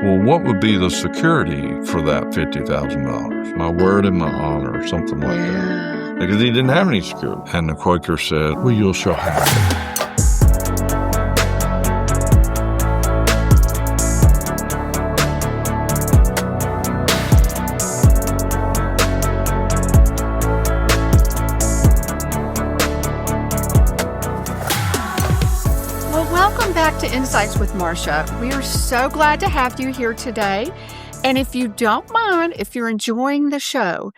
well, what would be the security for that $50,000? My word and my honor, or something like that. Because he didn't have any security. And the Quaker said, well, you shall have it. To Insights with Marcia. We are so glad to have you here today. And if you don't mind, if you're enjoying the show,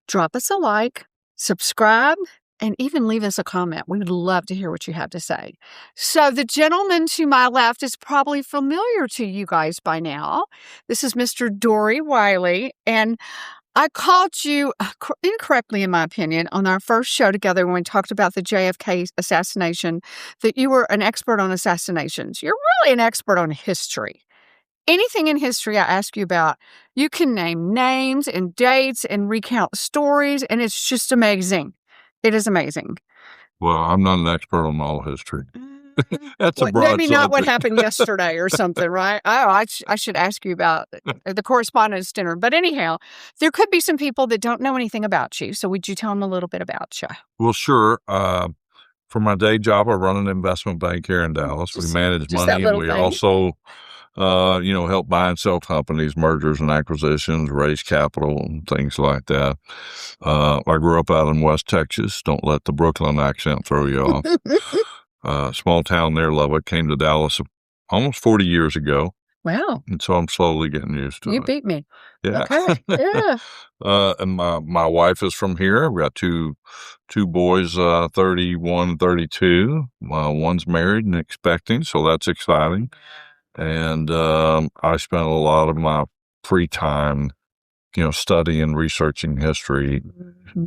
drop us a like, subscribe, and even leave us a comment. We would love to hear what you have to say. So the gentleman to my left is probably familiar to you guys by now. This is Mr. Dory Wiley. And I called you incorrectly, in my opinion, on our first show together when we talked about the JFK assassination, that you were an expert on assassinations. You're really an expert on history. Anything in history I ask you about, you can name names and dates and recount stories, and it's just amazing. It is amazing. Well, I'm not an expert on all history. That's a broad maybe not subject. What happened yesterday or something, right? Oh, I should ask you about the correspondence dinner. But anyhow, there could be some people that don't know anything about you. So would you tell them a little bit about you? Well, sure. For my day job, I run an investment bank here in Dallas. We manage money, and we also, help buy and sell companies, mergers and acquisitions, raise capital, and things like that. I grew up out in West Texas. Don't let the Brooklyn accent throw you off. Small town near Lubbock, came to Dallas almost 40 years ago. Wow. And so I'm slowly getting used to it. You beat me. Yeah. Okay. Yeah. And my wife is from here. We got two boys, 31, 32. One's married and expecting, so that's exciting. And I spent a lot of my free time, studying, researching history,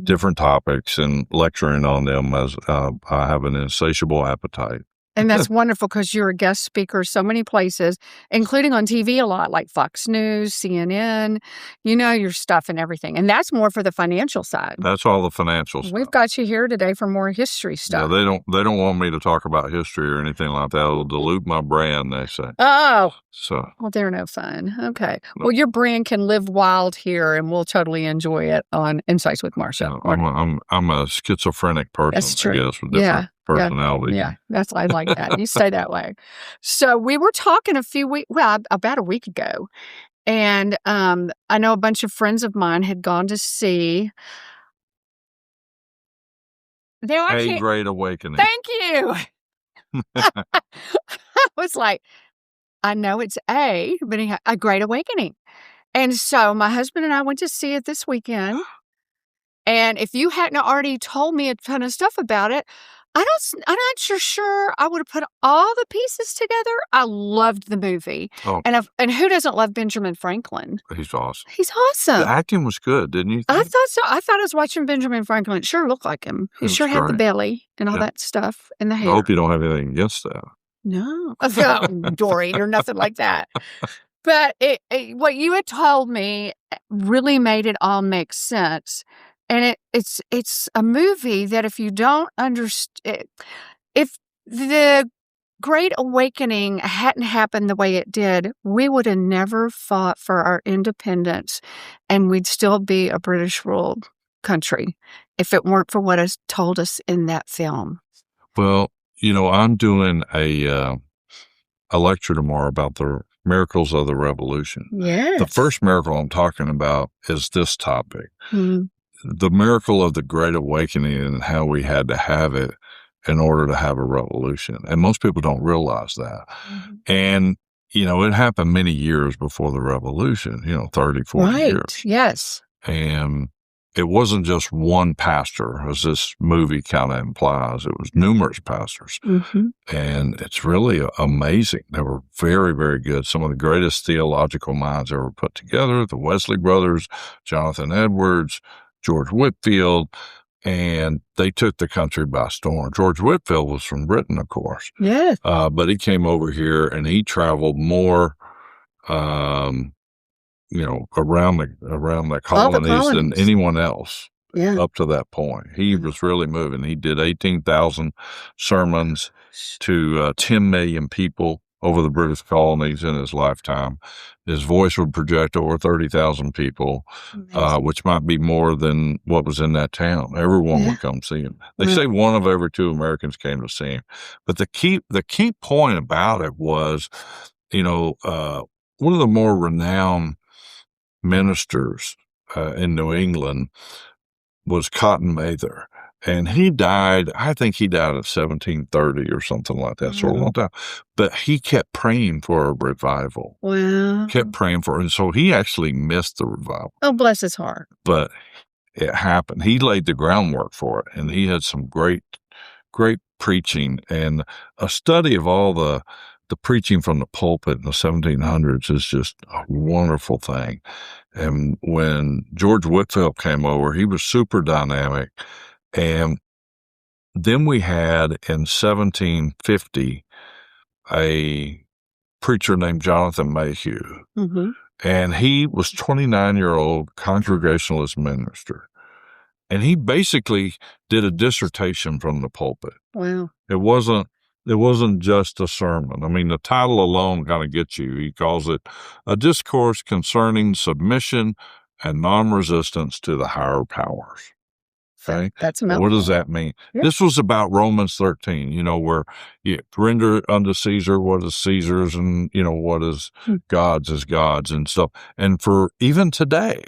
different topics, and lecturing on them, as I have an insatiable appetite. And that's wonderful because you're a guest speaker so many places, including on TV a lot, like Fox News, CNN, your stuff and everything. And that's more for the financial side. That's all the financial stuff. We've got you here today for more history stuff. Yeah, they don't want me to talk about history or anything like that. It'll dilute my brand, they say. Oh. So. Well, they're no fun. Okay. Well, your brand can live wild here, and we'll totally enjoy it on Insights with Marcia. I'm a schizophrenic person, That's true. I guess, with different personality. Yeah, I like that. You stay that way. So we were talking about a week ago, and I know a bunch of friends of mine had gone to see A Great Awakening. Thank you. I was like, I know it's A, but A Great Awakening. And so my husband and I went to see it this weekend. And if you hadn't already told me a ton of stuff about it, I'm not sure I would have put all the pieces together. I loved the movie. Oh. And who doesn't love Benjamin Franklin? He's awesome. He's awesome. The acting was good, didn't you think? I thought so. I thought I was watching Benjamin Franklin. It sure looked like him. He sure had the belly and all that stuff and the hair. I hope you don't have anything against that. No. Dory, you're nothing like that. But what you had told me really made it all make sense. And it's a movie that if you don't understand, if the Great Awakening hadn't happened the way it did, we would have never fought for our independence, and we'd still be a British-ruled country if it weren't for what is told us in that film. Well, I'm doing a lecture tomorrow about the miracles of the Revolution. Yes. The first miracle I'm talking about is this topic. Mm-hmm. The miracle of the Great Awakening and how we had to have it in order to have a revolution. And most people don't realize that. Mm-hmm. And, it happened many years before the revolution, 30, 40 years. Yes. And it wasn't just one pastor, as this movie kind of implies. It was numerous pastors. Mm-hmm. And it's really amazing. They were very, very good. Some of the greatest theological minds ever put together, the Wesley brothers, Jonathan Edwards, George Whitefield, and they took the country by storm. George Whitefield was from Britain, of course. Yes. But he came over here and he traveled more, around the colonies than anyone else up to that point. He was really moving. He did 18,000 sermons to 10 million people over the British colonies in his lifetime. His voice would project over 30,000 people, which might be more than what was in that town. Everyone would come see him. They say 1 of every 2 Americans came to see him. But the key point about it was, one of the more renowned ministers in New England was Cotton Mather. And he died, I think he died at 1730 or something like that, so a long time. But he kept praying for a revival. Wow. Kept praying for it. And so he actually missed the revival. Oh, bless his heart. But it happened. He laid the groundwork for it, and he had some great preaching. And a study of all the preaching from the pulpit in the 1700s is just a wonderful thing. And when George Whitefield came over, he was super dynamic. And then we had in 1750 a preacher named Jonathan Mayhew. Mm-hmm. And he was 29-year-old Congregationalist minister. And he basically did a dissertation from the pulpit. Wow. It wasn't just a sermon. I mean, the title alone kind of gets you. He calls it A Discourse Concerning Submission and Non-Resistance to the Higher Powers. Okay. That's a mouthful. What does that mean? Yeah. This was about Romans 13, where you render unto Caesar what is Caesar's and, what is God's is God's and stuff. And for even today,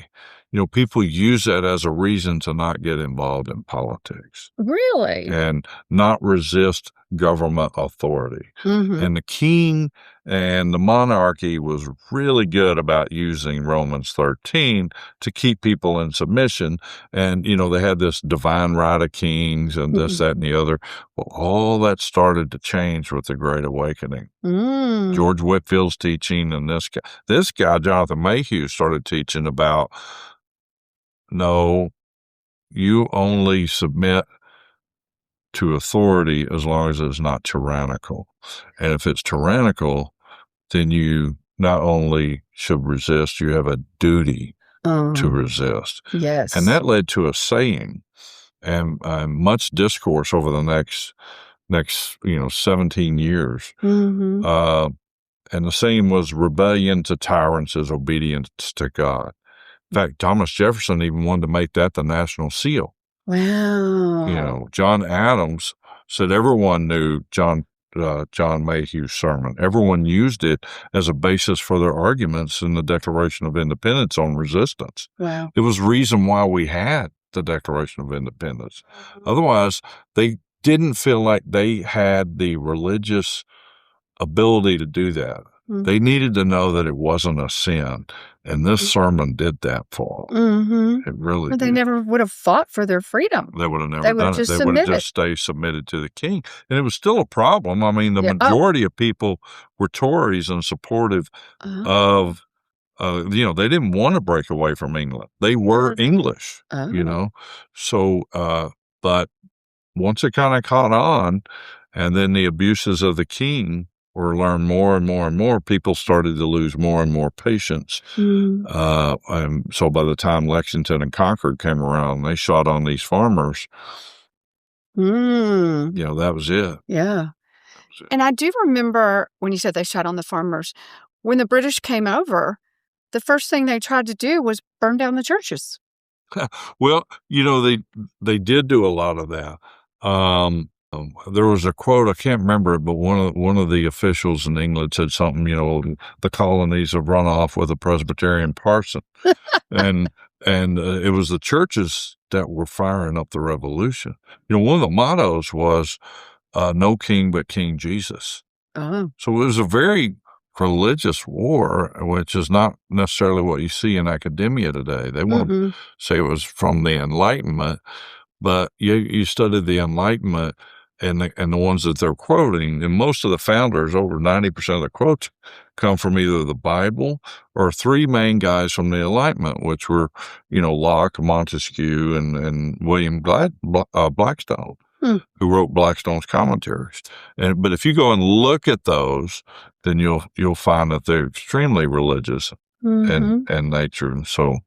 people use that as a reason to not get involved in politics. Really? And not resist government authority. Mm-hmm. And the king and the monarchy was really good about using Romans 13 to keep people in submission. And, they had this divine right of kings and this, that, and the other. Well, all that started to change with the Great Awakening. George Whitefield's teaching, and this guy, Jonathan Mayhew, started teaching about, no, you only submit to authority as long as it's not tyrannical. And if it's tyrannical, then you not only should resist, you have a duty to resist. Yes. And that led to a saying and much discourse over the next 17 years. Mm-hmm. And the saying was, rebellion to tyrants is obedience to God. In fact, Thomas Jefferson even wanted to make that the national seal. Wow. John Adams said everyone knew John Mayhew's sermon. Everyone used it as a basis for their arguments in the Declaration of Independence on resistance. Wow. It was the reason why we had the Declaration of Independence. Otherwise, they didn't feel like they had the religious ability to do that. Mm-hmm. They needed to know that it wasn't a sin. And this sermon did that for them. Mm-hmm. It really did. They never would have fought for their freedom. They would have never done it. They would have just stayed submitted to the king. And it was still a problem. I mean, the majority of people were Tories and supportive of, they didn't want to break away from England. They were English, So, but once it kind of caught on, and then the abuses of the king were learned more and more and more, people started to lose more and more patience. And so by the time Lexington and Concord came around, they shot on these farmers. That was it. Yeah. And I do remember when you said they shot on the farmers, when the British came over, the first thing they tried to do was burn down the churches. Well, they did do a lot of that. There was a quote, I can't remember it, but one of the officials in England said something, the colonies have run off with a Presbyterian parson. and it was the churches that were firing up the revolution. One of the mottos was, no king but King Jesus. Oh. So it was a very religious war, which is not necessarily what you see in academia today. They want to say it was from the Enlightenment, but you studied the Enlightenment and the ones that they're quoting, and most of the founders, over 90% of the quotes, come from either the Bible or 3 main guys from the Enlightenment, which were, Locke, Montesquieu, and William Blackstone, who wrote Blackstone's commentaries. But if you go and look at those, then you'll find that they're extremely religious in nature. And so,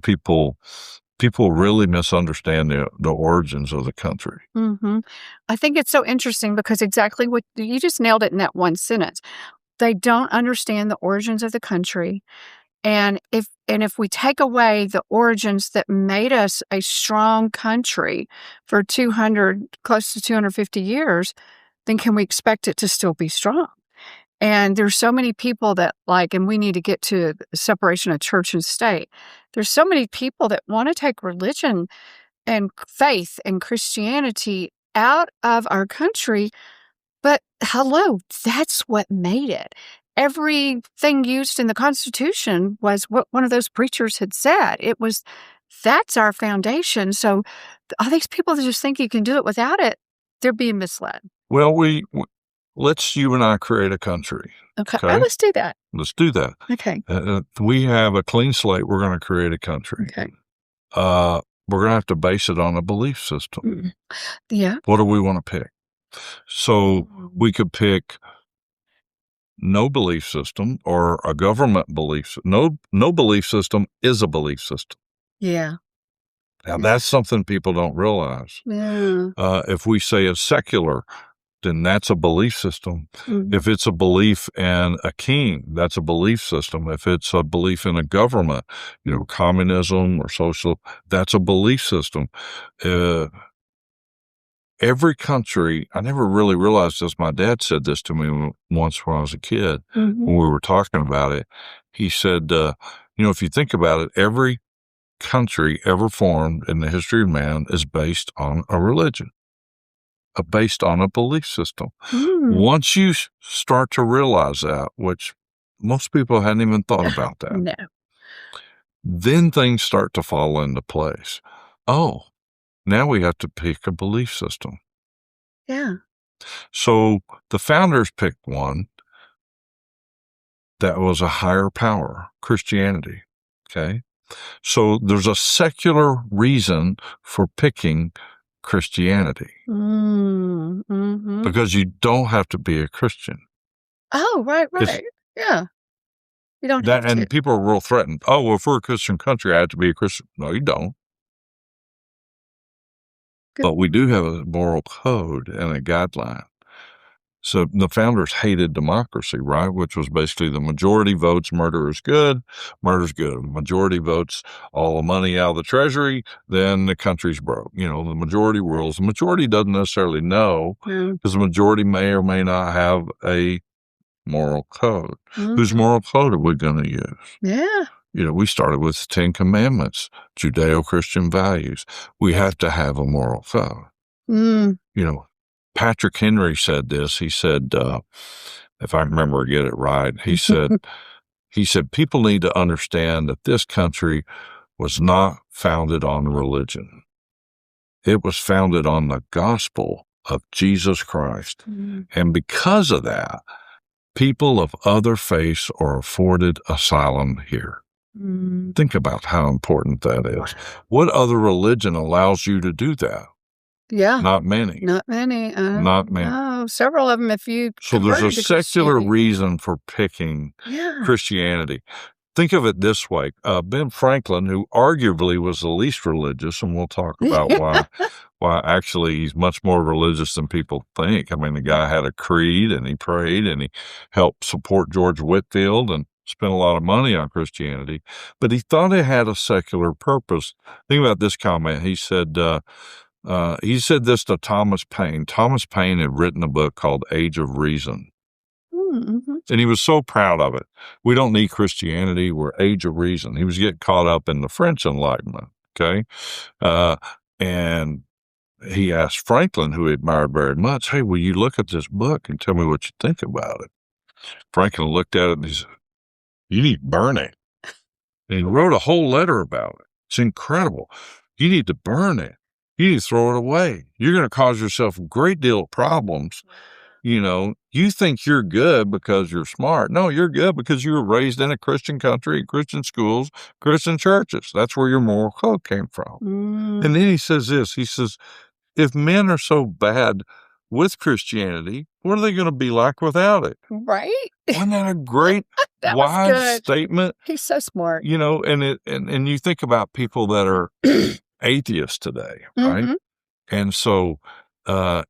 people people really misunderstand the origins of the country. Mm-hmm. I think it's so interesting because exactly what you just nailed it in that one sentence. They don't understand the origins of the country. And if we take away the origins that made us a strong country for 200, close to 250 years, then can we expect it to still be strong? And there's so many people that and we need to get to the separation of church and state. There's so many people that want to take religion and faith and Christianity out of our country. But hello, that's what made it. Everything used in the Constitution was what one of those preachers had said. It was, that's our foundation. So all these people that just think you can do it without it, they're being misled. Well, let's you and I create a country. Okay. Oh, let's do that. Let's do that. Okay. We have a clean slate. We're going to create a country. Okay. We're going to have to base it on a belief system. Yeah. What do we want to pick? So we could pick no belief system or a government belief. No belief system is a belief system. Yeah. Now, that's something people don't realize. Yeah. If we say it's secular, then that's a belief system. Mm-hmm. If it's a belief in a king, that's a belief system. If it's a belief in a government, communism or social, that's a belief system. Every country, I never really realized this. My dad said this to me once when I was a kid, when we were talking about it. He said, if you think about it, every country ever formed in the history of man is based on a religion, based on a belief system. Once you start to realize that, which most people hadn't even thought about that, no. Then things start to fall into place. Oh, now we have to pick a belief system. Yeah. So the founders picked one that was a higher power, Christianity. Okay. So there's a secular reason for picking Christianity. Mm-hmm. Because you don't have to be a Christian. Oh, right. Yeah. You don't have to. And people are real threatened. Oh, well, if we're a Christian country, I have to be a Christian. No, you don't. Good. But we do have a moral code and a guideline. So the founders hated democracy, right? Which was basically the majority votes, murder is good, murder's good. Majority votes all the money out of the treasury, then the country's broke. The majority rules. The majority doesn't necessarily know because the majority may or may not have a moral code. Whose moral code are we going to use? Yeah. We started with the 10 Commandments, Judeo-Christian values. We have to have a moral code. Patrick Henry said this. He said, if I remember get it right, he said, people need to understand that this country was not founded on religion. It was founded on the gospel of Jesus Christ. And because of that, people of other faiths are afforded asylum here. Think about how important that is. What other religion allows you to do that? Yeah. Not many. Not many. Not many. Oh, several of them if you... So there's a secular reason for picking Christianity. Think of it this way. Ben Franklin, who arguably was the least religious, and we'll talk about why actually he's much more religious than people think. I mean, the guy had a creed, and he prayed, and he helped support George Whitefield and spent a lot of money on Christianity. But he thought it had a secular purpose. Think about this comment. He said this to Thomas Paine. Thomas Paine had written a book called Age of Reason. And he was so proud of it. We don't need Christianity. We're Age of Reason. He was getting caught up in the French Enlightenment. Okay. And he asked Franklin, who he admired very much, hey, will you look at this book and tell me what you think about it? Franklin looked at it and he said, you need to burn it. And he wrote a whole letter about it. It's incredible. You need to burn it. You need to throw it away. You're going to cause yourself a great deal of problems. You think you're good because you're smart. No, you're good because you were raised in a Christian country, Christian schools, Christian churches. That's where your moral code came from. And then he says this. He says, if men are so bad, with Christianity, what are they going to be like without it? Right? Wasn't that a great, wise statement? He's so smart. And you think about people that are atheists today, right? Mm-hmm. And so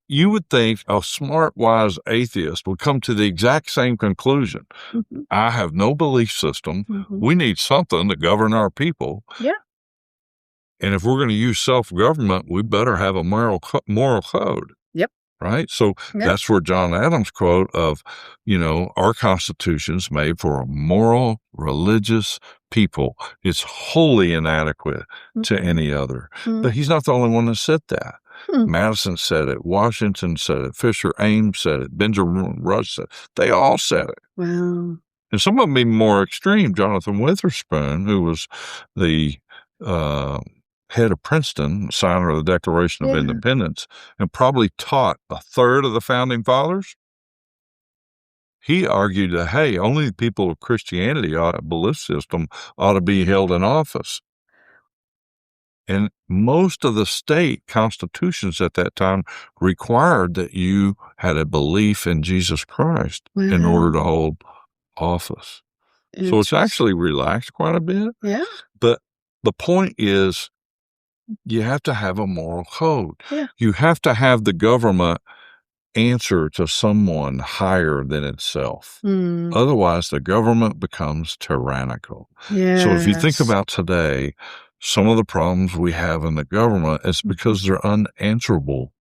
you would think a smart, wise atheist would come to the exact same conclusion. Mm-hmm. I have no belief system. Mm-hmm. We need something to govern our people. Yeah. And if we're going to use self-government, we better have a moral code. Yep. Right? So that's where John Adams' quote of, our Constitution's made for a moral, religious people. It's wholly inadequate to any other. But he's not the only one that said that. Madison said it. Washington said it. Fisher Ames said it. Benjamin Rush said it. They all said it. Wow. And some of them even more extreme. Jonathan Witherspoon, who was the head of Princeton, signer of the Declaration of Independence, and probably taught a third of the Founding Fathers. He argued that, hey, only the people of Christianity belief system ought to be held in office. And most of the state constitutions at that time required that you had a belief in Jesus Christ in order to hold office. So it's actually relaxed quite a bit. Yeah. But the point is, you have to have a moral code. Yeah. You have to have the government answer to someone higher than itself. Otherwise, the government becomes tyrannical. Yes. So if you think about today, some of the problems we have in the government is because they're unanswerable.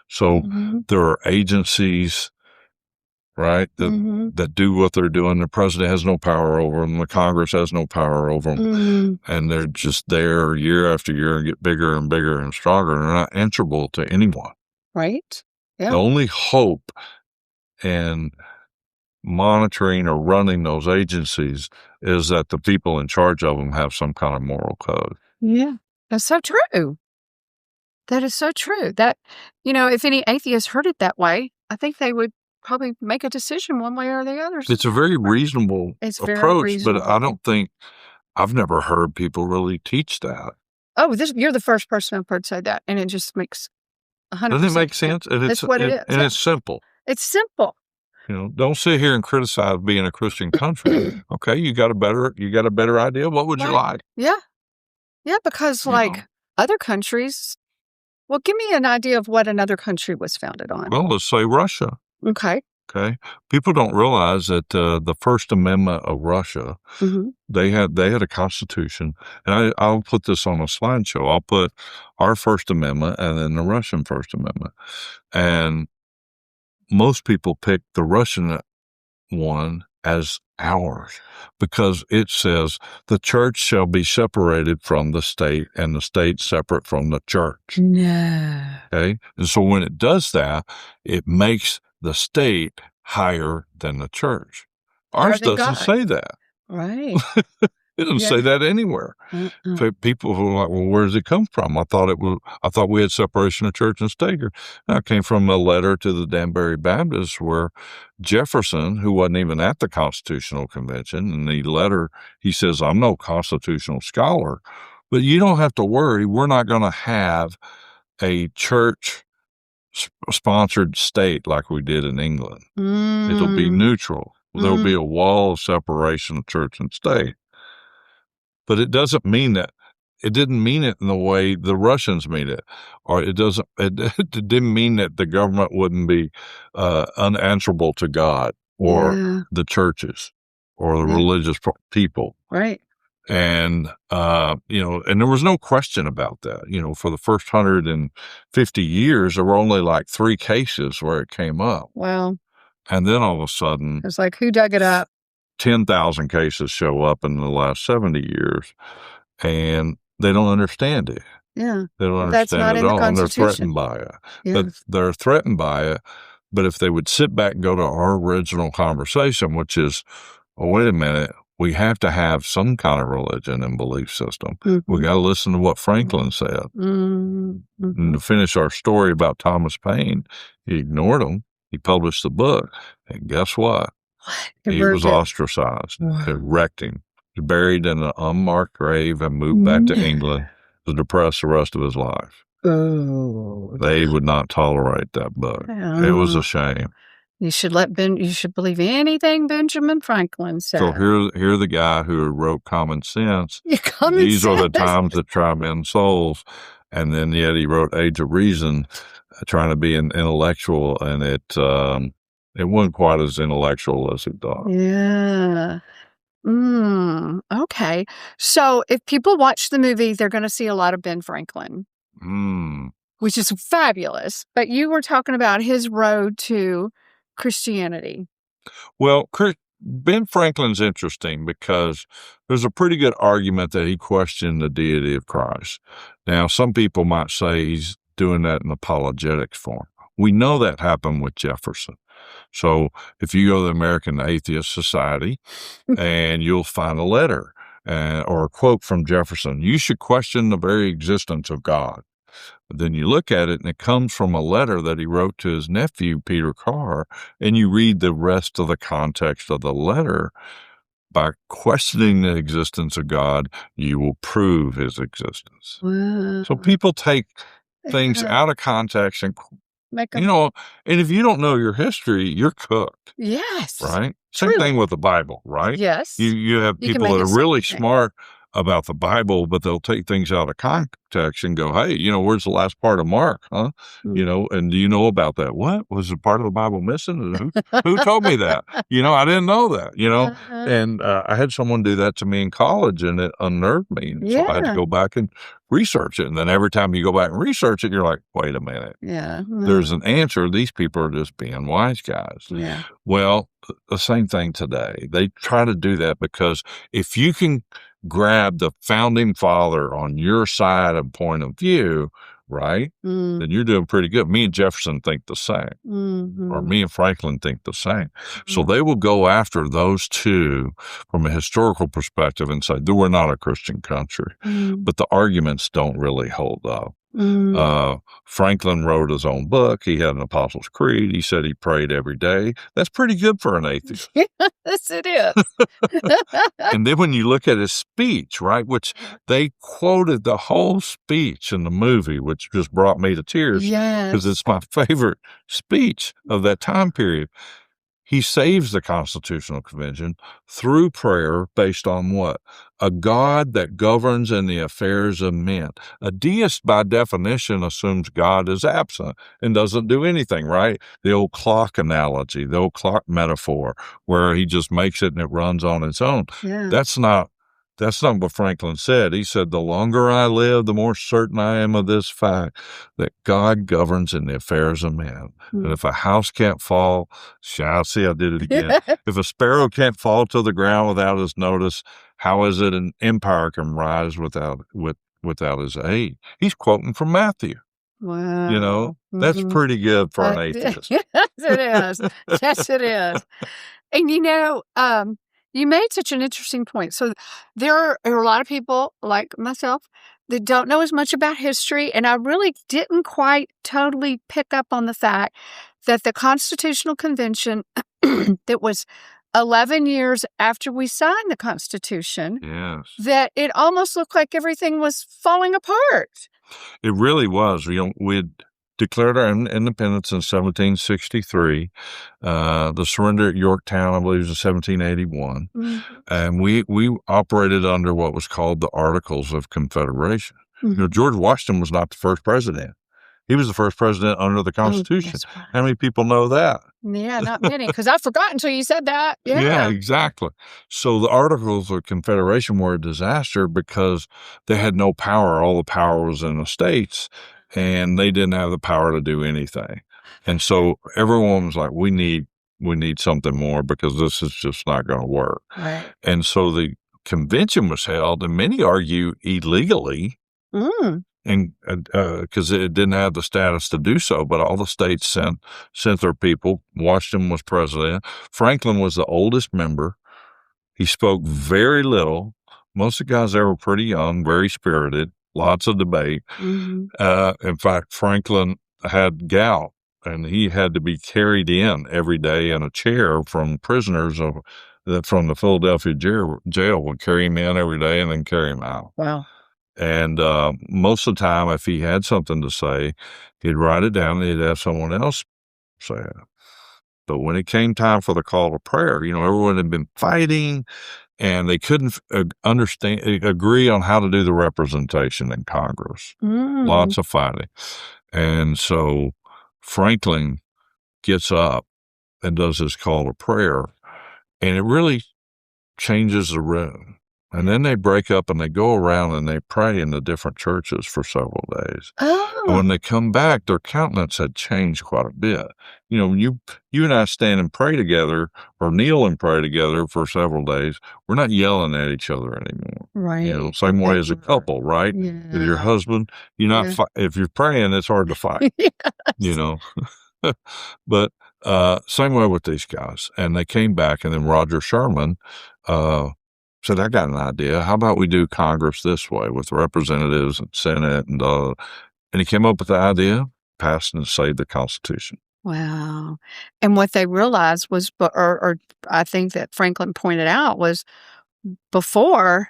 So there are agencies, right, that do what they're doing. The president has no power over them. The Congress has no power over them. And they're just there year after year and get bigger and bigger and stronger. And they're not answerable to anyone. Right. Yeah. The only hope in monitoring or running those agencies is that the people in charge of them have some kind of moral code. Yeah. That's so true. That is so true. That, if any atheists heard it that way, I think they would probably make a decision one way or the other. It's a very reasonable approach, but I don't think I've never heard people really teach that. Oh, you're the first person I've heard say that, and it just makes 100%. Doesn't it make sense? And that's what it is. And it's simple. It's simple. Don't sit here and criticize being a Christian country. Okay, you got a better idea. What would you like? Yeah. Yeah, because other countries, well, give me an idea of what another country was founded on. Well, let's say Russia. Okay. People don't realize that the First Amendment of Russia, they had a constitution, and I'll put this on a slideshow. I'll put our First Amendment and then the Russian First Amendment. And most people pick the Russian one as ours because it says the church shall be separated from the state and the state separate from the church. No. Okay. And so when it does that, it makes the state higher than the church. Ours doesn't say that. Right. It doesn't say that anywhere. People who are like, well, where does it come from? I thought we had separation of church and state. That came from a letter to the Danbury Baptists where Jefferson, who wasn't even at the Constitutional Convention, in the letter, he says, I'm no constitutional scholar, but you don't have to worry. We're not going to have a church sponsored state like we did in England. It'll be neutral. There'll be a wall of separation of church and state. But it doesn't mean that. It didn't mean it in the way the Russians mean it, or it didn't mean that the government wouldn't be unanswerable to God or the churches or the religious people. Right. And, and there was no question about that. For the first 150 years, there were only like 3 cases where it came up. Wow. And then all of a sudden, it's like, who dug it up? 10,000 cases show up in the last 70 years, and they don't understand it. Yeah. They don't understand it at all, and they're threatened by it. Yeah. But they're threatened by it, but if they would sit back and go to our original conversation, which is, well, wait a minute, we have to have some kind of religion and belief system. We got to listen to what Franklin said. And to finish our story about Thomas Paine, he ignored him. He published the book, and guess what? He was ostracized. It wrecked him. He was buried in an unmarked grave and moved back to England to depress the rest of his life. Oh. They would not tolerate that book. It was a shame. You should believe anything Benjamin Franklin said. So here the guy who wrote Common Sense. These are the times that try men's souls. And then yet he wrote Age of Reason, trying to be an intellectual, and it wasn't quite as intellectual as he thought. Yeah. Okay. So if people watch the movie, they're going to see a lot of Ben Franklin, which is fabulous. But you were talking about his road to Christianity. Well, Ben Franklin's interesting because there's a pretty good argument that he questioned the deity of Christ. Now, some people might say he's doing that in apologetics form. We know that happened with Jefferson. So if you go to the American Atheist Society and you'll find a letter or a quote from Jefferson, you should question the very existence of God. But then you look at it and it comes from a letter that he wrote to his nephew, Peter Carr, and you read the rest of the context of the letter. By questioning the existence of God, you will prove his existence. Wow. So people take things out of context and and if you don't know your history, you're cooked. Yes. Right? Same thing with the Bible, right? Yes. You have people that are really smart about the Bible, but they'll take things out of context and go, hey, where's the last part of Mark, huh? And do you know about that? What? Was a part of the Bible missing? Who told me that? I didn't know that, And I had someone do that to me in college, and it unnerved me. So I had to go back and research it. And then every time you go back and research it, you're like, wait a minute. Yeah. There's an answer. These people are just being wise guys. Yeah. Well, the same thing today. They try to do that because if you can grab the founding father on your side and point of view, right, then you're doing pretty good. Me and Jefferson think the same, or me and Franklin think the same. So they will go after those two from a historical perspective and say, we're not a Christian country. But the arguments don't really hold up. Franklin wrote his own book. He had an Apostles' Creed. He said he prayed every day. That's pretty good for an atheist. Yes, it is. And then when you look at his speech, right, which they quoted the whole speech in the movie, which just brought me to tears because it's my favorite speech of that time period. He saves the Constitutional Convention through prayer based on what? A God that governs in the affairs of men. A deist, by definition, assumes God is absent and doesn't do anything, right? The old clock analogy, the old clock metaphor, where he just makes it and it runs on its own. Yeah. That's not what Franklin said. He said, the longer I live, the more certain I am of this fact, that God governs in the affairs of men. And if a house can't fall, I did it again. If a sparrow can't fall to the ground without his notice, how is it an empire can rise without his aid? He's quoting from Matthew. Wow. That's pretty good for an atheist. Yes, it is. Yes, it is. And you made such an interesting point. So there are a lot of people like myself that don't know as much about history, and I really didn't quite totally pick up on the fact that the Constitutional Convention that was 11 years after we signed the Constitution, that it almost looked like everything was falling apart. It really was. We'd declared our independence in 1763. The surrender at Yorktown, I believe, was in 1781. And we operated under what was called the Articles of Confederation. George Washington was not the first president. He was the first president under the Constitution. Right. How many people know that? Yeah, not many, because I forgot until you said that. Yeah, exactly. So the Articles of Confederation were a disaster because they had no power. All the power was in the states, and they didn't have the power to do anything. And so everyone was like, we need something more because this is just not going to work. Right. And so the convention was held, and many argue illegally, and because it didn't have the status to do so, but all the states sent their people. Washington was president. Franklin was the oldest member. He spoke very little. Most of the guys there were pretty young, very spirited, lots of debate. In fact, Franklin had gout, and he had to be carried in every day in a chair from prisoners from the Philadelphia jail would carry him in every day and then carry him out. Wow. And most of the time, if he had something to say, he'd write it down and he'd have someone else say it. But when it came time for the call to prayer, everyone had been fighting and they couldn't agree on how to do the representation in Congress. Lots of fighting. And so Franklin gets up and does his call to prayer, and it really changes the room. And then they break up and they go around and they pray in the different churches for several days. Oh. And when they come back, their countenance had changed quite a bit. When you and I stand and pray together or kneel and pray together for several days, we're not yelling at each other anymore. Right. Same way as a couple, right? Yeah. With your husband, you're not if you're praying, it's hard to fight. Yes. But same way with these guys. And they came back, and then Roger Sherman said, I got an idea. How about we do Congress this way with representatives and Senate and he came up with the idea, passed and saved the Constitution. Wow. And what they realized was, or I think that Franklin pointed out, was before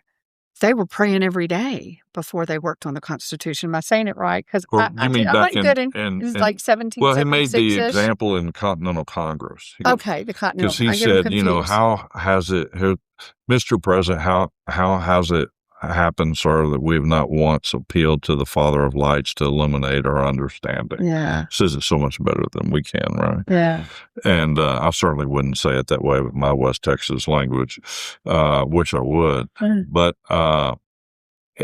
they were praying every day before they worked on the Constitution. Am I saying it right? Because I'm not good in it's like 1776. Well, he made the example in Continental Congress. The Continental. Because he said, how has it, Mr. President, how has it happened, sir, that we have not once appealed to the Father of Lights to illuminate our understanding? Yeah. Says it so much better than we can, right? Yeah. And I certainly wouldn't say it that way with my West Texas language, which I would. But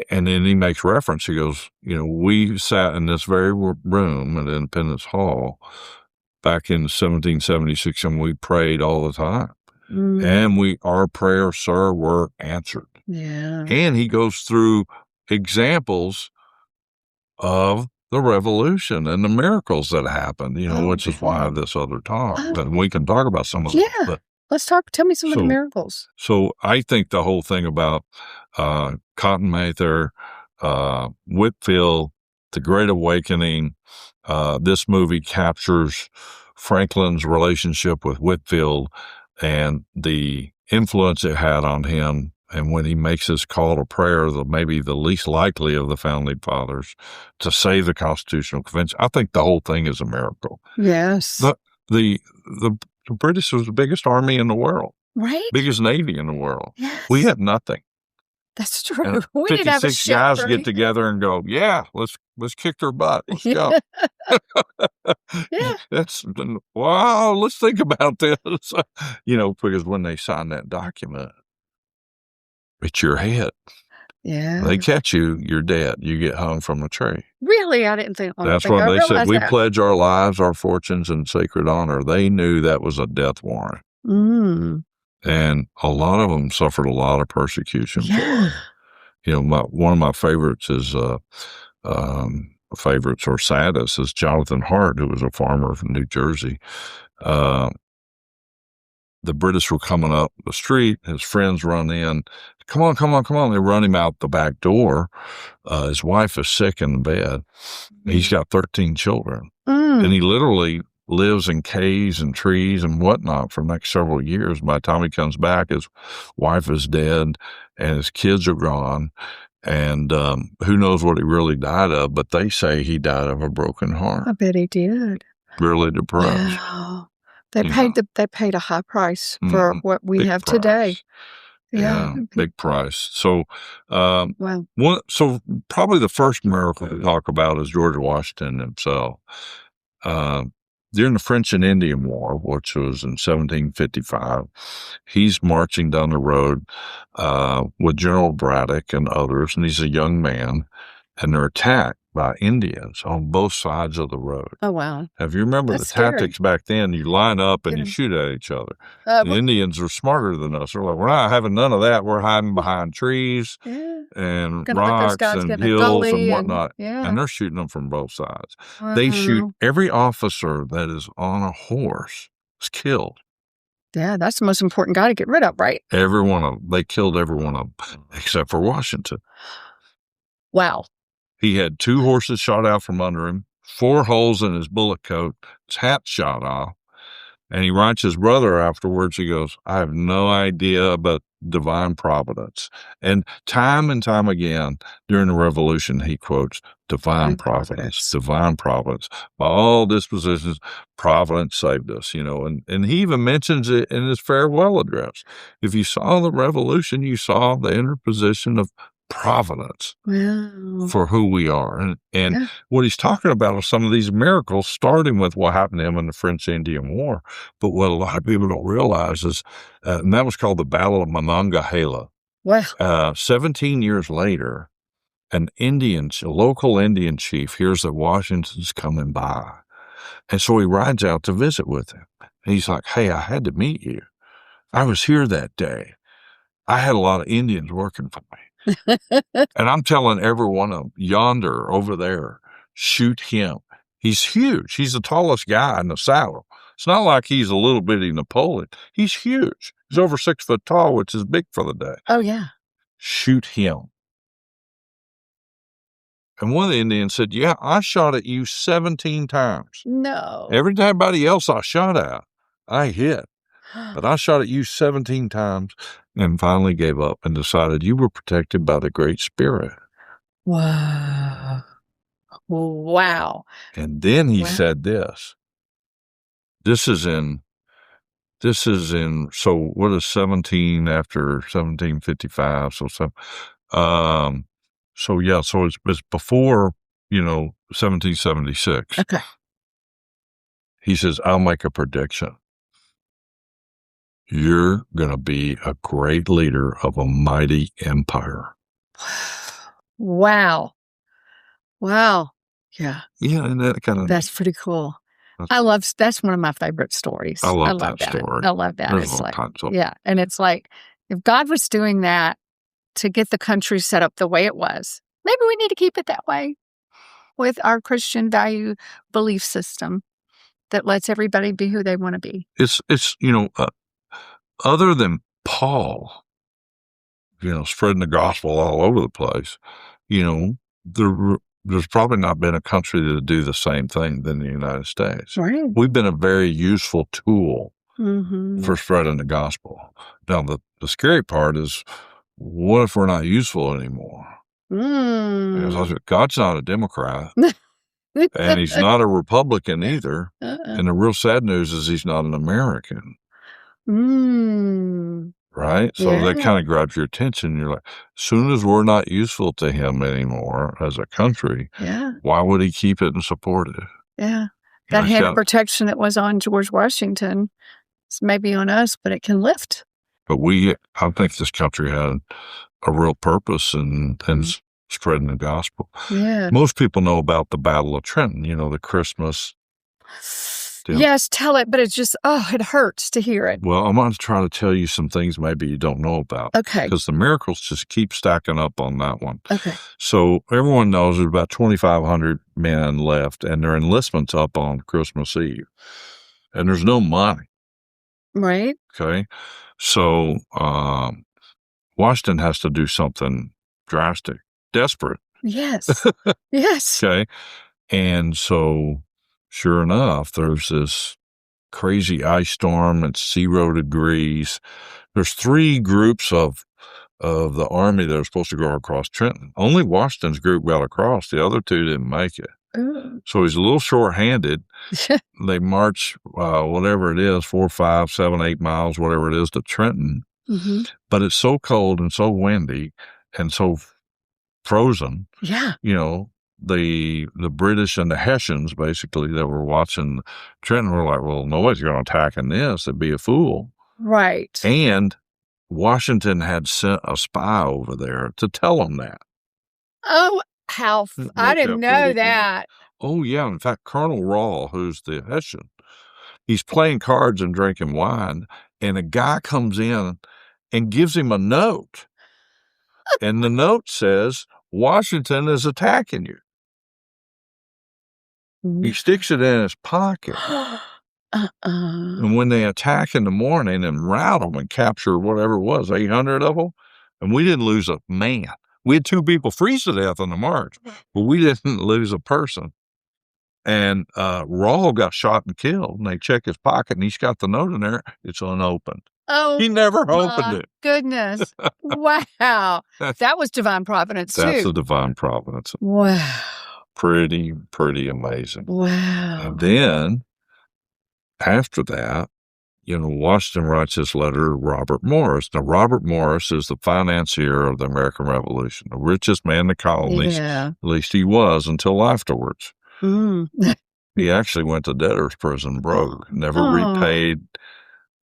and then he makes reference. He goes, we sat in this very room at Independence Hall back in 1776, and we prayed all the time. And our prayers, sir, were answered. Yeah. And he goes through examples of the Revolution and the miracles that happened, which is why this other talk. And we can talk about some of them. Yeah. Let's talk. Tell me some of the miracles. So I think the whole thing about Cotton Mather, Whitefield, the Great Awakening, this movie captures Franklin's relationship with Whitefield and the influence it had on him. And when he makes his call to prayer, maybe the least likely of the founding fathers, to save the Constitutional Convention, I think the whole thing is a miracle. Yes. The British was the biggest army in the world. Right. Biggest navy in the world. Yes. We had nothing. That's true. And we didn't have a 56 guys get together and go, let's kick their butt. Let's go. Yeah. Wow, let's think about this. Because when they sign that document, it's your head. Yeah. They catch you, you're dead. You get hung from a tree. Really? I didn't think. That's what they said. We pledge our lives, our fortunes, and sacred honor. They knew that was a death warrant. And a lot of them suffered a lot of persecution. Yeah. One of my favorites is favorites or saddest is Jonathan Hart, who was a farmer from New Jersey. The British were coming up the street. His friends run in. Come on, come on, come on. They run him out the back door. His wife is sick in the bed. He's got 13 children. And he literally lives in caves and trees and whatnot for the next several years. By the time he comes back, his wife is dead and his kids are gone. And who knows what he really died of, but they say he died of a broken heart. I bet he did. Really depressed. Wow. They paid a high price for what we have today. Yeah, big price. So, wow. So probably the first miracle to talk about is George Washington himself. During the French and Indian War, which was in 1755, he's marching down the road with General Braddock and others, and he's a young man, and they're attacked by Indians on both sides of the road. Oh, wow. If you remember the tactics back then, you line up and you shoot at each other. The Indians are smarter than us. They're like, we're not having none of that. We're hiding behind trees and rocks and hills and whatnot. And they're shooting them from both sides. They shoot every officer that is on a horse is killed. Yeah, that's the most important guy to get rid of, right? Every one of them. They killed every one of them except for Washington. Wow. He had 2 horses shot out from under him, 4 holes in his bullet coat, his hat shot off, And he writes his brother afterwards. He goes, I have no idea about divine providence. And time again during the Revolution, he quotes divine providence. By all dispositions, providence saved us, and he even mentions it in his farewell address. If you saw the Revolution, you saw the interposition of providence for who we are. And what he's talking about are some of these miracles, starting with what happened to him in the French Indian War. But what a lot of people don't realize is, and that was called the Battle of Monongahela. Wow. 17 years later, a local Indian chief hears that Washington's coming by. And so he rides out to visit with him. And he's like, hey, I had to meet you. I was here that day. I had a lot of Indians working for me. And I'm telling every one of them, yonder, over there, shoot him. He's huge. He's the tallest guy in the saddle. It's not like he's a little bitty Napoleon. He's huge. He's over 6 foot tall, which is big for the day. Oh, yeah. Shoot him. And one of the Indians said, yeah, I shot at you 17 times. No. Everybody else I shot at, I hit. But I shot at you 17 times and finally gave up and decided you were protected by the Great Spirit. Wow. Wow. And then he said this. This is in, so what is 17 after 1755? So it's before, 1776. Okay. He says, I'll make a prediction. You're going to be a great leader of a mighty empire. Wow. Yeah. Yeah, and that's pretty cool. That's one of my favorite stories. I love that story. I love that. There's all kinds of and it's like, if God was doing that to get the country set up the way it was, maybe we need to keep it that way with our Christian value belief system that lets everybody be who they want to be. It's other than Paul, spreading the gospel all over the place, there's probably not been a country to do the same thing than the United States. Right. We've been a very useful tool for spreading the gospel. Now, the scary part is, what if we're not useful anymore? Because God's not a Democrat. And he's not a Republican either. And the real sad news is he's not an American. Right? So that kind of grabs your attention. You're like, as soon as we're not useful to him anymore as a country, why would he keep it and support it? Yeah. That hand of protection that was on George Washington is maybe on us, but it can lift. But I think this country had a real purpose in spreading the gospel. Yeah. Most people know about the Battle of Trenton, the Christmas deal. Yes, tell it, but it's just, it hurts to hear it. Well, I'm going to try to tell you some things maybe you don't know about. Okay. Because the miracles just keep stacking up on that one. Okay. So everyone knows there's about 2,500 men left, and their enlistment's up on Christmas Eve. And there's no money. Right. Okay. So Washington has to do something drastic, desperate. Yes. Yes. Okay. And so, sure enough, there's this crazy ice storm. It's 0 degrees. There's 3 groups of the army that are supposed to go across Trenton. Only Washington's group got across. The other 2 didn't make it. Ooh. So he's a little short-handed. They march, whatever it is, 4, 5, 7, 8 miles, whatever it is, to Trenton. Mm-hmm. But it's so cold and so windy and so frozen. Yeah. The British and the Hessians, basically, that were watching Trenton were like, well, nobody's going to attack in this. It'd be a fool. Right. And Washington had sent a spy over there to tell them that. Oh, I didn't know that. Oh, yeah. In fact, Colonel Rawl, who's the Hessian, he's playing cards and drinking wine, and a guy comes in and gives him a note. And the note says, Washington is attacking you. He sticks it in his pocket. And when they attack in the morning and rout them and capture whatever it was, 800 of them, and we didn't lose a man. We had 2 people freeze to death on the march, but we didn't lose a person. And Rawl got shot and killed, and they check his pocket, and he's got the note in there. It's unopened. Oh, he never opened it. Goodness. Wow. That was divine providence, too. That's a divine providence. Wow. Pretty amazing. Wow. And then, after that, Washington writes this letter to Robert Morris. Now, Robert Morris is the financier of the American Revolution, the richest man in the colonies. Yeah. At least he was until afterwards. Mm. He actually went to debtor's prison broke, never repaid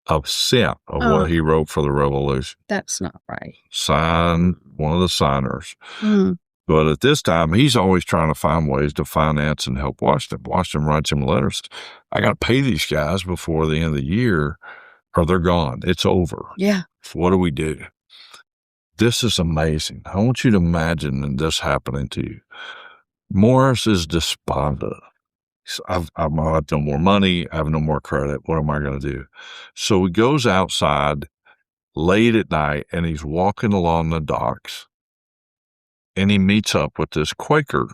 a cent of what he wrote for the Revolution. That's not right. Signed, one of the signers. Mm. But at this time, he's always trying to find ways to finance and help Washington. Washington writes him letters. I got to pay these guys before the end of the year or they're gone. It's over. Yeah. What do we do? This is amazing. I want you to imagine this happening to you. Morris is despondent. I've no more money. I have no more credit. What am I going to do? So he goes outside late at night and he's walking along the docks. And he meets up with this Quaker.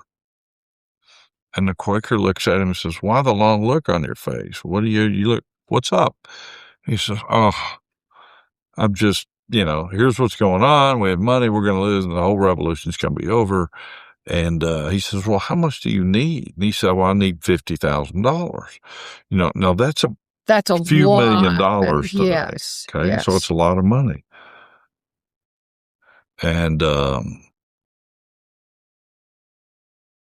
And the Quaker looks at him and says, why the long look on your face? What do you look, what's up? He says, I'm just, here's what's going on. We have money we're going to lose and the whole revolution's going to be over. And he says, well, how much do you need? And he said, well, I need $50,000. Now that's a few lot. $1 million today. Yes. Okay. Yes. So it's a lot of money. And,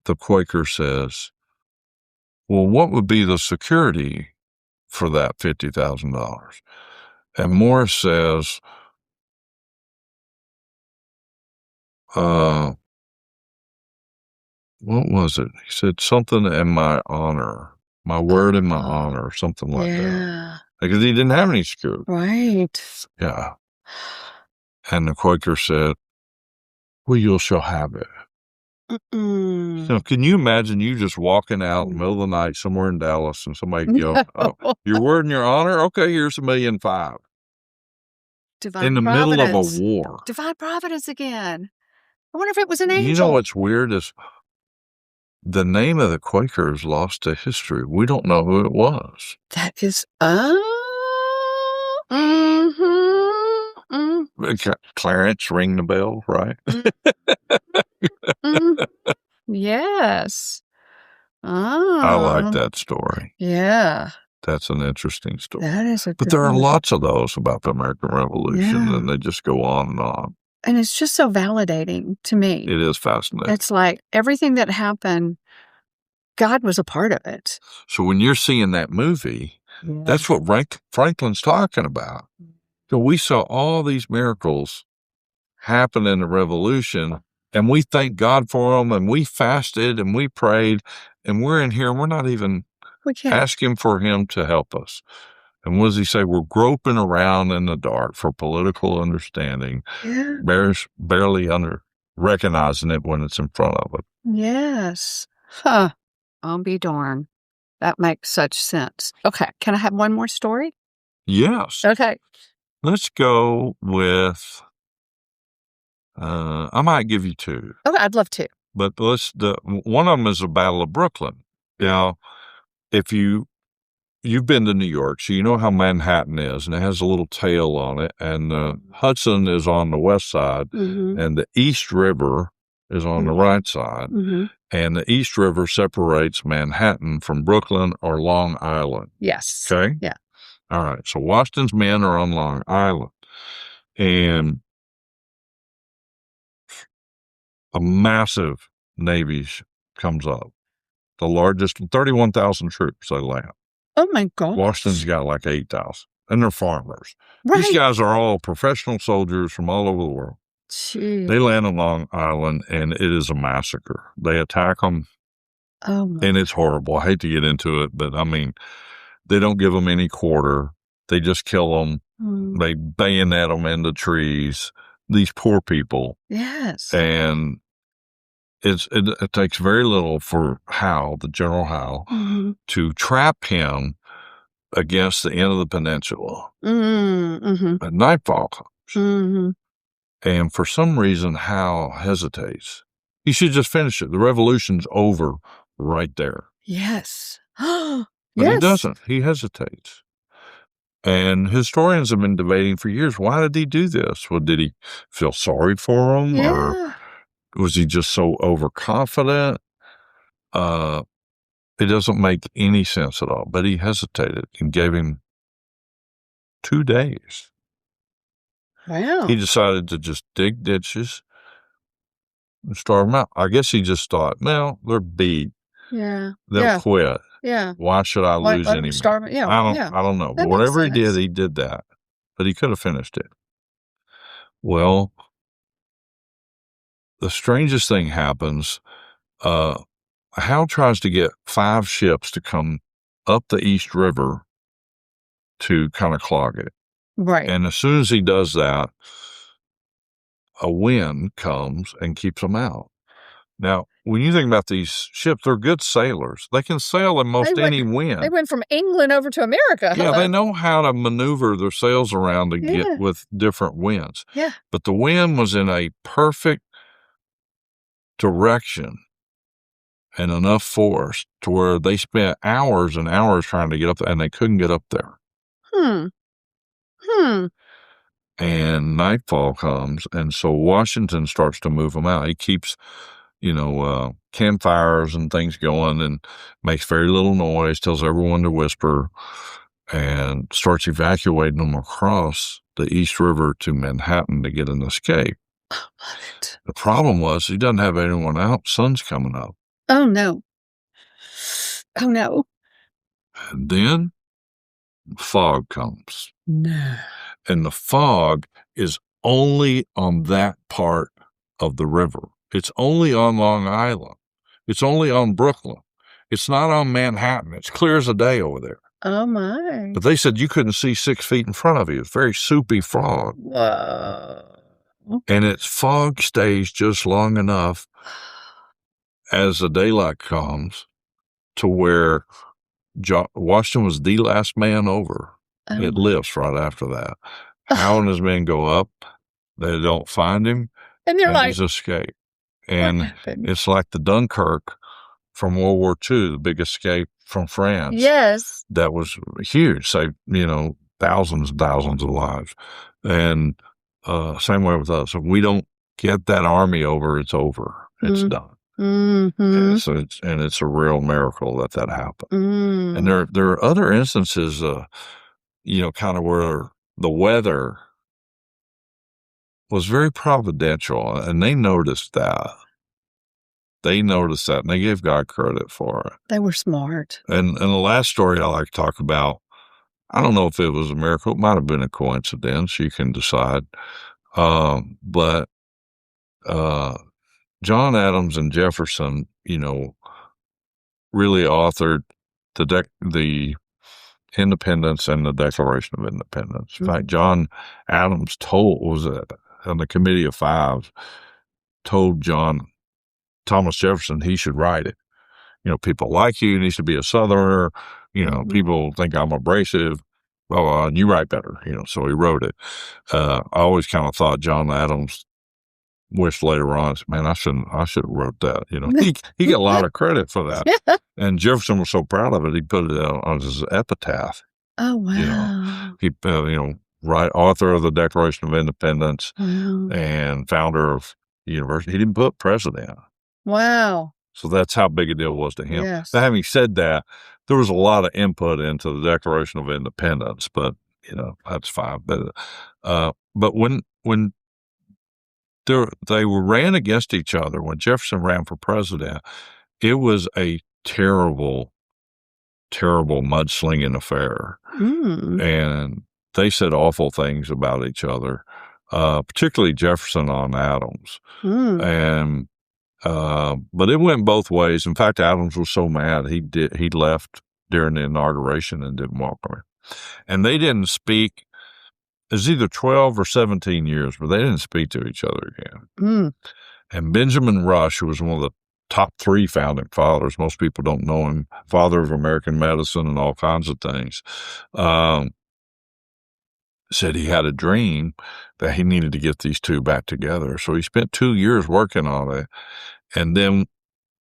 the Quaker says, well, what would be the security for that $50,000? And Morris says, what was it? He said something in my honor, my word in my honor, or something like that. Because he didn't have any security. Right. Yeah. And the Quaker said, well, you shall have it. So can you imagine you just walking out in the middle of the night somewhere in Dallas and somebody go, oh, your word and your honor? Okay, here's $1.5 million. Divine in the providence. Middle of a war. Divine providence again. I wonder if it was an angel. You know what's weird is the name of the Quaker is lost to history. We don't know who it was. That is, Clarence, ring the bell, right? Yes. I like that story. Yeah. That's an interesting story. That is a But there are lots of those about the American Revolution, and they just go on and on. And it's just so validating to me. It is fascinating. It's like everything that happened, God was a part of it. So when you're seeing that movie, that's what Franklin's talking about. So we saw all these miracles happen in the Revolution, and we thank God for them, and we fasted, and we prayed, and we're in here, and we're not even asking for him to help us. And what does he say? We're groping around in the dark for political understanding, barely recognizing it when it's in front of us. Yes. Huh. I'll be darned. That makes such sense. Okay. Can I have one more story? Yes. Okay. Let's go with, I might give you two. Okay, I'd love to. But one of them is the Battle of Brooklyn. Now, if you've been to New York, so you know how Manhattan is, and it has a little tail on it, and the Hudson is on the west side, and the East River is on the right side, and the East River separates Manhattan from Brooklyn or Long Island. Yes. Okay? Yeah. All right. So Washington's men are on Long Island, and a massive navy comes up. The largest, 31,000 troops they land. Oh, my God. Washington's got like 8,000, and they're farmers. Right. These guys are all professional soldiers from all over the world. Jeez. They land on Long Island, and it is a massacre. They attack them, and it's horrible. I hate to get into it, but, I mean, they don't give them any quarter. They just kill them. They bayonet them into trees. These poor people. Yes. And it takes very little for Howe, the General Howe, to trap him against the end of the peninsula. At nightfall comes. And for some reason, Howe hesitates. He should just finish it. The revolution's over right there. Yes. Yes. But he doesn't. He hesitates. And historians have been debating for years, why did he do this? Well, did he feel sorry for him? Yeah. Or was he just so overconfident? It doesn't make any sense at all. But he hesitated and gave him 2 days. Wow. He decided to just dig ditches and starve them out. I guess he just thought, well, they're beat. Yeah. They'll quit. Yeah. Why should I lose any more? Yeah. I don't know. But whatever he did that. But he could have finished it. Well, the strangest thing happens. Howe tries to get 5 ships to come up the East River to kind of clog it. Right. And as soon as he does that, a wind comes and keeps them out. Now, when you think about these ships, they're good sailors. They can sail in most any wind. They went from England over to America. Yeah, they know how to maneuver their sails around to get with different winds. Yeah. But the wind was in a perfect direction and enough force to where they spent hours and hours trying to get up there, and they couldn't get up there. And nightfall comes, and so Washington starts to move them out. He keeps, campfires and things going and makes very little noise, tells everyone to whisper, and starts evacuating them across the East River to Manhattan to get an escape. Love it. The problem was he doesn't have anyone out. Sun's coming up. Oh, no. Oh, no. And then fog comes. No. And the fog is only on that part of the river. It's only on Long Island. It's only on Brooklyn. It's not on Manhattan. It's clear as a day over there. Oh, my. But they said you couldn't see 6 feet in front of you. It's very soupy fog. Whoa. And its fog stays just long enough as the daylight comes to where Washington was the last man over. Oh. It lifts right after that. Howe and his men go up. They don't find him. And they're like, he's escaped. And it's like the Dunkirk from World War II, the big escape from France. Yes. That was huge. Saved, thousands and thousands of lives. And same way with us. If we don't get that army over, it's over. It's done. And so it's a real miracle that happened. And there are other instances, kind of where the weather was very providential, and they noticed that. And they gave God credit for it. They were smart. And the last story I like to talk about, I don't know if it was a miracle. It might have been a coincidence. You can decide. But John Adams and Jefferson, really authored the Independence and the Declaration of Independence. In fact, John Adams was on the Committee of Five, told Thomas Jefferson he should write it. People like you, he should be a Southerner. People think I'm abrasive. Well, and you write better. So he wrote it. I always kind of thought John Adams wished later on, man, I should have wrote that. He got a lot of credit for that. And Jefferson was so proud of it, he put it on his epitaph. Oh, wow. He, author of the Declaration of Independence and founder of the university. He didn't put president. Wow. So that's how big a deal it was to him. Yes. Now, having said that, there was a lot of input into the Declaration of Independence, but that's fine. But when they ran against each other, when Jefferson ran for president, it was a terrible, terrible mudslinging affair. And they said awful things about each other, particularly Jefferson on Adams. And but it went both ways. In fact, Adams was so mad he left during the inauguration and didn't welcome him. And they didn't speak. It was either 12 or 17 years, but they didn't speak to each other again. And Benjamin Rush, who was one of the top 3 founding fathers, most people don't know him, father of American medicine and all kinds of things, said he had a dream that he needed to get these two back together. So he spent 2 years working on it. And then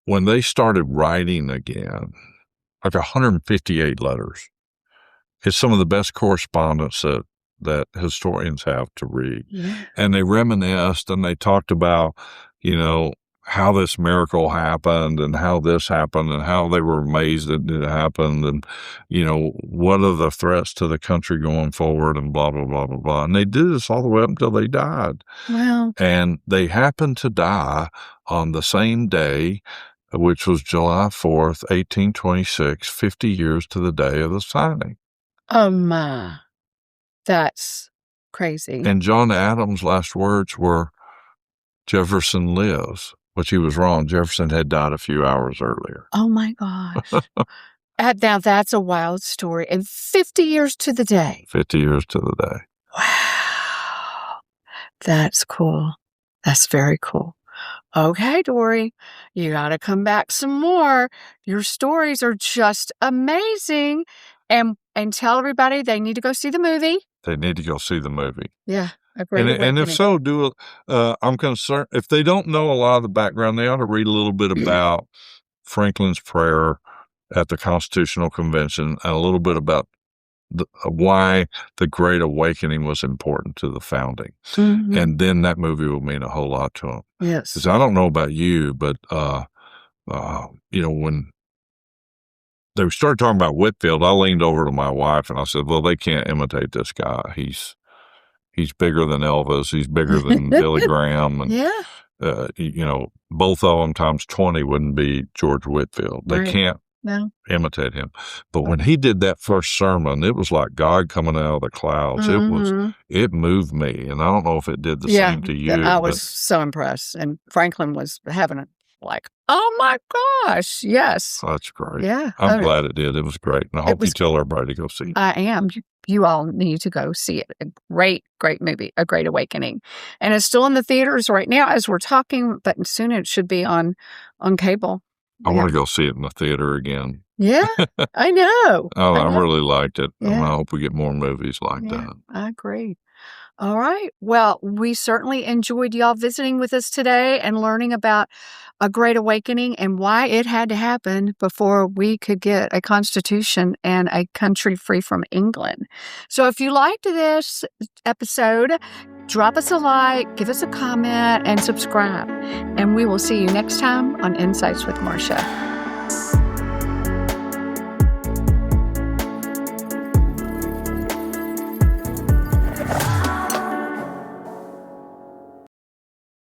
when they started writing again, like 158 letters. It's some of the best correspondence that historians have to read. Yeah. And they reminisced and they talked about, how this miracle happened and how this happened and how they were amazed that it happened and, what are the threats to the country going forward and blah, blah, blah, blah, blah. And they did this all the way up until they died. Wow. And they happened to die on the same day, which was July 4th, 1826, 50 years to the day of the signing. Oh, my. That's crazy. And John Adams' last words were, "Jefferson lives," which he was wrong. Jefferson had died a few hours earlier. Oh, my gosh. Now, that's a wild story. And 50 years to the day. 50 years to the day. Wow. That's cool. That's very cool. Okay, Dory, you got to come back some more. Your stories are just amazing. And tell everybody they need to go see the movie. They need to go see the movie. Yeah. And if so, I'm concerned, if they don't know a lot of the background, they ought to read a little bit about Franklin's prayer at the Constitutional Convention and a little bit about why the Great Awakening was important to the founding. Mm-hmm. And then that movie will mean a whole lot to them. Yes. Because I don't know about you, but, when they started talking about Whitefield, I leaned over to my wife and I said, well, they can't imitate this guy. He's bigger than Elvis. He's bigger than Billy Graham. And, both of them times 20 wouldn't be George Whitefield. They can't imitate him. But when he did that first sermon, it was like God coming out of the clouds. Mm-hmm. It moved me. And I don't know if it did the same to you. I was so impressed. And Franklin was having it like, oh my gosh, yes. That's great. Yeah. I'm glad it did. It was great. And I hope you tell everybody to go see it. I am. You all need to go see it. A great, great movie, A Great Awakening. And it's still in the theaters right now as we're talking, but soon it should be on cable. I want to go see it in the theater again. Yeah, I know. I really liked it. Yeah. And I hope we get more movies like that. I agree. All right. Well, we certainly enjoyed y'all visiting with us today and learning about A Great Awakening and why it had to happen before we could get a constitution and a country free from England. So if you liked this episode, drop us a like, give us a comment, and subscribe. And we will see you next time on Insights with Marcia.